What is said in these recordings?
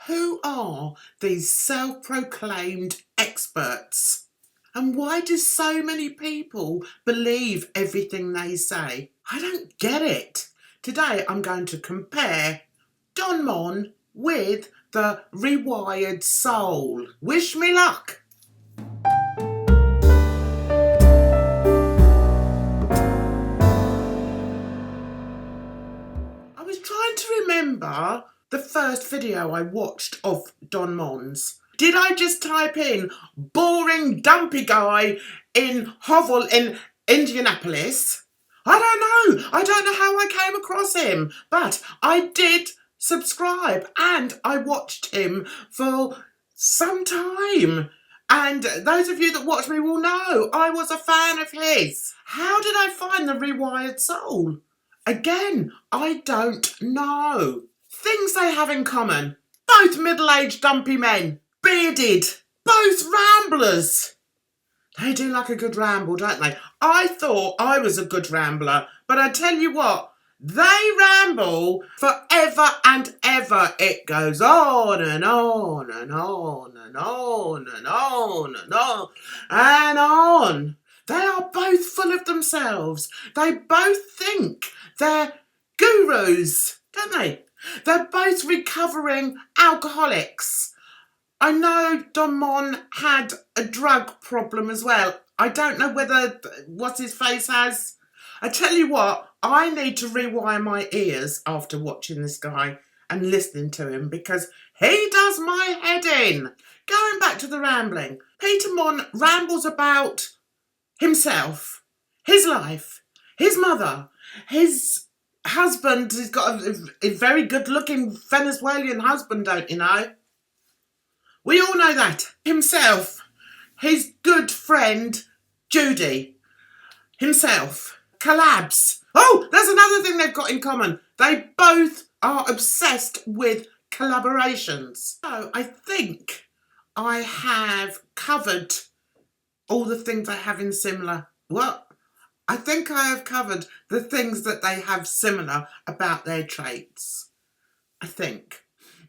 Who are these self-proclaimed experts? And why do so many people believe everything they say? I don't get it. Today I'm going to compare Don Monn with the Rewired soul. Wish me luck. I was trying to remember the first video I watched of Don Monn's. Did I just type in boring dumpy guy in hovel in Indianapolis? I don't know. I don't know how I came across him, but I did subscribe and I watched him for some time. And those of you that watch me will know I was a fan of his. How did I find the Rewired soul? Again, I don't know. Things they have in common. Both middle-aged dumpy men. Bearded. Both ramblers. They do like a good ramble, don't they? I thought I was a good rambler, but I tell you what, they ramble forever and ever. It goes on and on and on and on and on and on and on. They are both full of themselves. They both think they're gurus, don't they? They're both recovering alcoholics. I know Don Monn had a drug problem as well. I don't know whether what's his face has. I tell you what, I need to rewire my ears after watching this guy and listening to him because he does my head in. Going back to the rambling, Peter Monn rambles about himself, his life, his mother, his husband. He's got a very good-looking Venezuelan husband, don't you know? We all know that. Himself, his good friend, Judy, himself, collabs. Oh, there's another thing they've got in common. They both are obsessed with collaborations. So I think I have covered all the things I have in similar. Well, I think I have covered the things that they have similar about their traits. I think.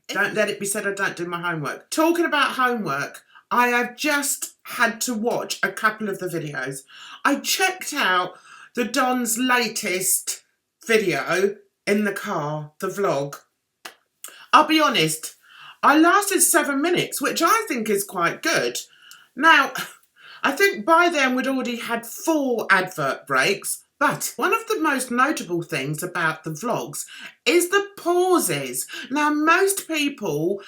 Don't let it be said I don't do my homework. Talking about homework, I have just had to watch a couple of the videos. I checked out the Don's latest video in the car, the vlog. I'll be honest, I lasted 7 minutes, which I think is quite good. Now, I think by then we'd already had 4 advert breaks. But one of the most notable things about the vlogs is the pauses. Now, most people,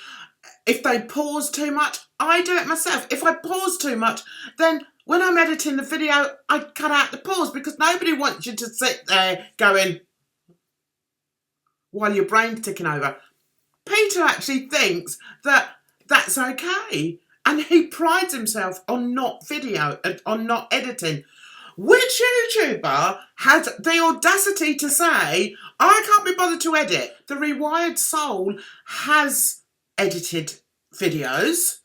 if they pause too much, I do it myself. If I pause too much, then when I'm editing the video, I cut out the pause because nobody wants you to sit there going while your brain's ticking over. Peter actually thinks that that's okay. And he prides himself on not editing. Which YouTuber had the audacity to say, I can't be bothered to edit? The Rewired soul has edited videos.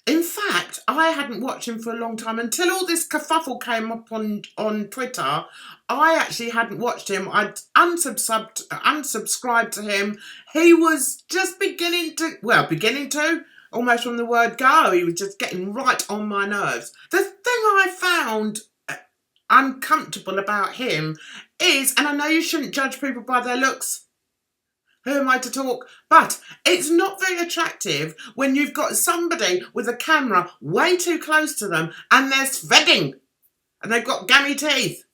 In fact, I hadn't watched him for a long time until all this kerfuffle came up on Twitter. I actually hadn't watched him. I'd unsubscribed to him. He was just beginning to, almost from the word go, he was just getting right on my nerves. The thing I found uncomfortable about him is, and I know you shouldn't judge people by their looks, who am I to talk, but it's not very attractive when you've got somebody with a camera way too close to them and they're sweating and they've got gammy teeth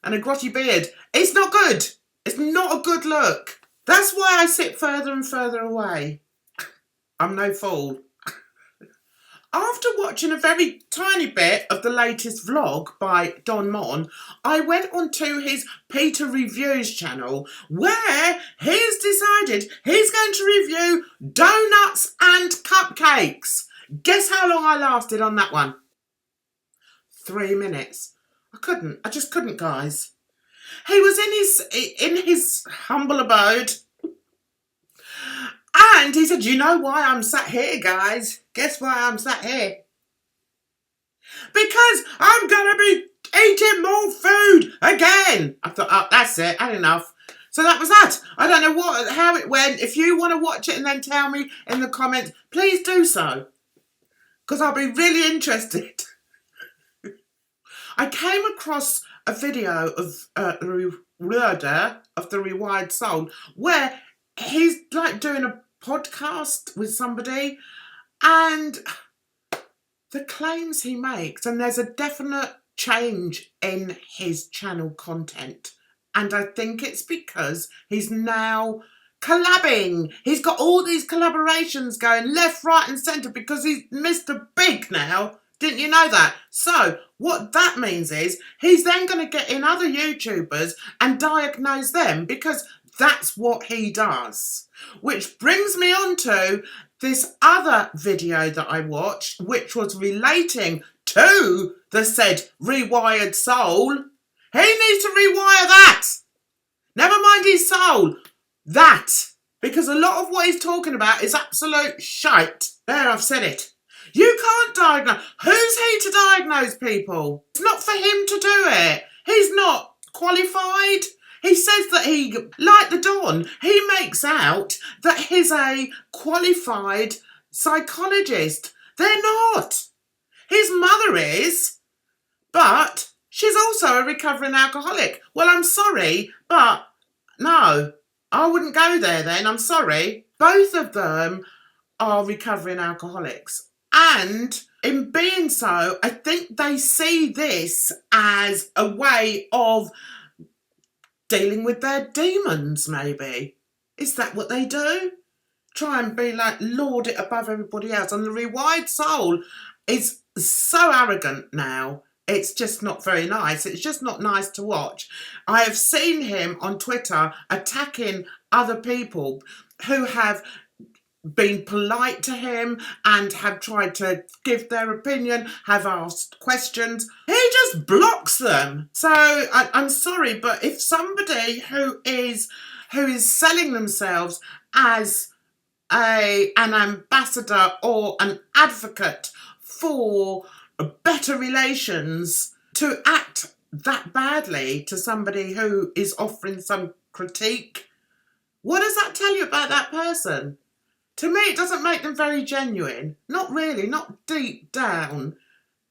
and a grotty beard. It's not good. It's not a good look. That's why I sit further and further away. I'm no fool. After watching a very tiny bit of the latest vlog by Don Monn, I went onto his Peter Reviews channel where he's decided he's going to review donuts and cupcakes. Guess how long I lasted on that one? 3 minutes. I just couldn't, guys. He was in his humble abode. And he said, you know why I'm sat here, guys? Guess why I'm sat here? Because I'm going to be eating more food again. I thought, oh, that's it, had enough. So that was that. I don't know how it went. If you want to watch it and then tell me in the comments, please do so. Because I'll be really interested. I came across a video of the Rewired Soul where he's like doing a podcast with somebody, and the claims he makes, and there's a definite change in his channel content. And I think it's because he's now collabing. He's got all these collaborations going left, right and centre because he's Mr. Big now. Didn't you know that? So what that means is he's then going to get in other YouTubers and diagnose them, because that's what he does. Which brings me on to this other video that I watched, which was relating to the said Rewired Soul. He needs to rewire that. Never mind his soul. That. Because a lot of what he's talking about is absolute shite. There, I've said it. You can't diagnose. Who's he to diagnose people? It's not for him to do it. He's not qualified. He says that he, like the Don, he makes out that he's a qualified psychologist. They're not. His mother is, but she's also a recovering alcoholic. Well, I'm sorry, but no, I wouldn't go there then. I'm sorry. Both of them are recovering alcoholics. And in being so, I think they see this as a way of dealing with their demons, maybe. Is that what they do? Try and be like, lord it above everybody else. And the Rewired Soul is so arrogant now. It's just not very nice. It's just not nice to watch. I have seen him on Twitter attacking other people who have been polite to him and have tried to give their opinion, have asked questions. He just blocks them. So I'm sorry, but if somebody who is selling themselves as an ambassador or an advocate for better relations to act that badly to somebody who is offering some critique, what does that tell you about that person? To me, it doesn't make them very genuine. Not really, not deep down.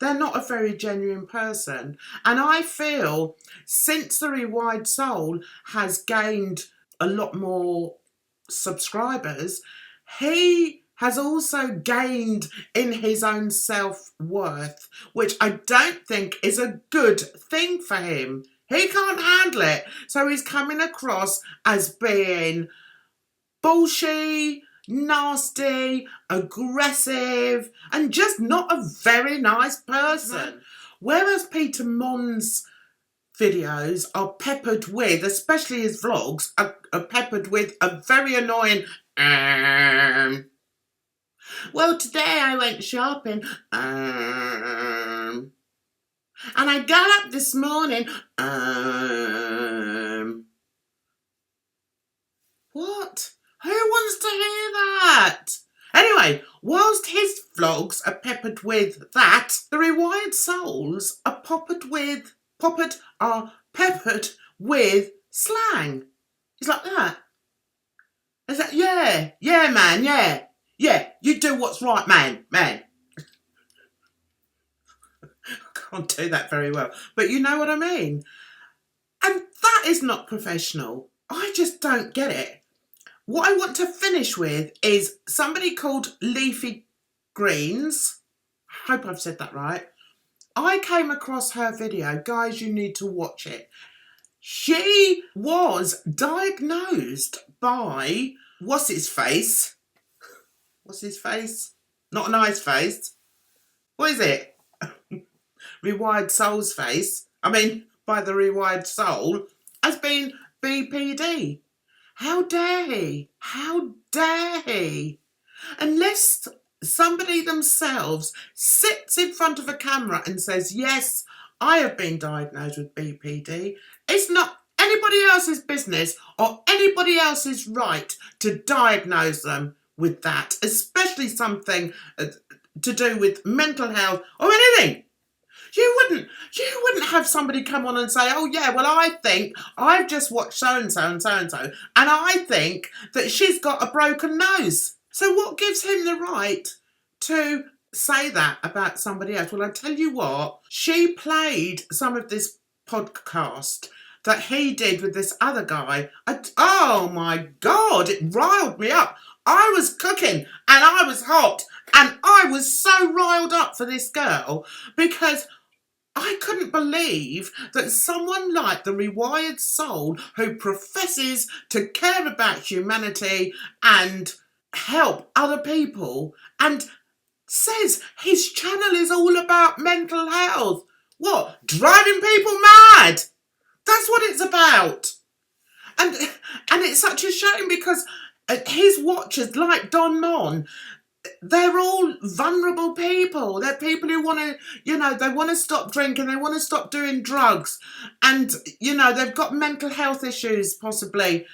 They're not a very genuine person. And I feel since the Rewired Soul has gained a lot more subscribers, he has also gained in his own self-worth, which I don't think is a good thing for him. He can't handle it. So he's coming across as being bullshit, nasty, aggressive, and just not a very nice person. Whereas Peter Monn's videos are peppered with, especially his vlogs, are peppered with a very annoying well, today I went shopping and I got up this morning what? Who wants to hear that? Anyway, whilst his vlogs are peppered with that, the Rewired Souls are peppered with slang. He's like that. Is that yeah, man, yeah. Yeah, you do what's right, man. I can't do that very well, but you know what I mean. And that is not professional. I just don't get it. What I want to finish with is somebody called Leif Greenz. I hope I've said that right. I came across her video. Guys, you need to watch it. She was diagnosed by, what's his face? Not a nice face. What is it? Rewired Soul's face. I mean, by the Rewired Soul, has been BPD. How dare he? How dare he? Unless somebody themselves sits in front of a camera and says, yes, I have been diagnosed with BPD. It's not anybody else's business or anybody else's right to diagnose them with that, especially something to do with mental health or anything. You wouldn't have somebody come on and say, oh yeah, well I think I've just watched so and so and so and so, and I think that she's got a broken nose. So what gives him the right to say that about somebody else? Well, I tell you what, she played some of this podcast that he did with this other guy. Oh my God, it riled me up. I was cooking and I was hot and I was so riled up for this girl because I couldn't believe that someone like the Rewired Soul, who professes to care about humanity and help other people, and says his channel is all about mental health. What? Driving people mad? That's what it's about. And it's such a shame because his watchers, like Don Monn, they're all vulnerable people. They're people who want to, they want to stop drinking, they want to stop doing drugs, and, they've got mental health issues possibly.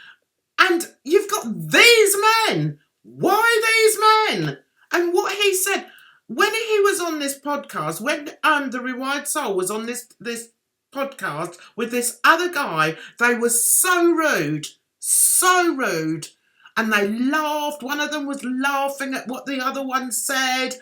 And you've got these men. Why these men? And what he said, when he was on this podcast, when the Rewired Soul was on this podcast with this other guy, they were so rude. And they laughed. One of them was laughing at what the other one said.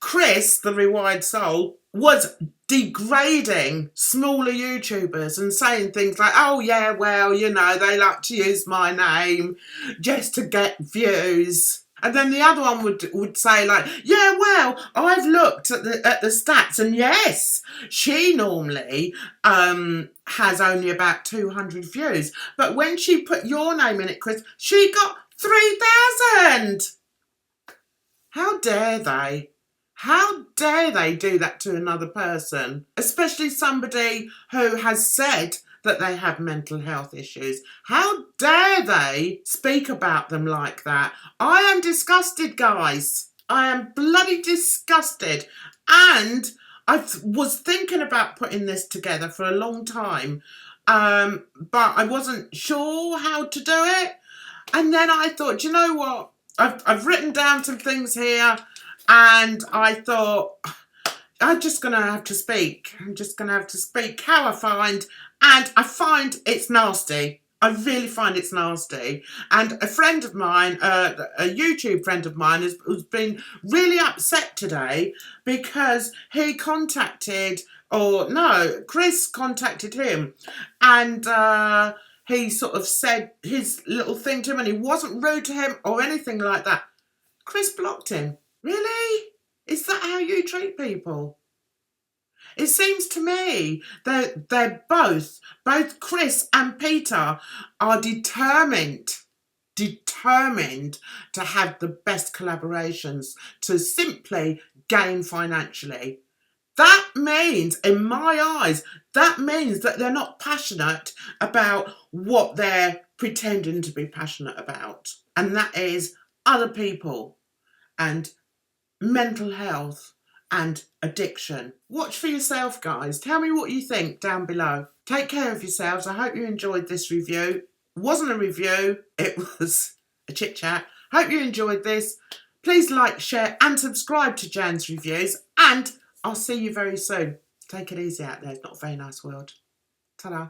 Chris, the Rewired Soul, was degrading smaller YouTubers and saying things like, oh yeah, well, they like to use my name just to get views. And then the other one would say like, yeah, well, I've looked at the stats and yes, she normally has only about 200 views. But when she put your name in it, Chris, she got 3,000. How dare they? How dare they do that to another person? Especially somebody who has said that they have mental health issues. How dare they speak about them like that? I am disgusted, guys. I am bloody disgusted. And I was thinking about putting this together for a long time, but I wasn't sure how to do it. And then I thought, you know what? I've written down some things here, and I thought, I'm just going to have to speak. I'm just going to have to speak how I find, and I find it's nasty. I really find it's nasty. And a friend of mine, a YouTube friend of mine, has been really upset today because he Chris contacted him, and he sort of said his little thing to him, and he wasn't rude to him or anything like that. Chris blocked him. Really? Is that how you treat people? It seems to me that they're both Chris and Peter are determined to have the best collaborations, to simply gain financially. That means, in my eyes, that means that they're not passionate about what they're pretending to be passionate about. And that is other people and mental health and addiction. Watch for yourself, guys. Tell me what you think down below. Take care of yourselves. I hope you enjoyed this review. It wasn't a review, it was a chit chat. Hope you enjoyed this. Please like, share and subscribe to Jan's Reviews, and I'll see you very soon. Take it easy out there. It's not a very nice world. Ta-da.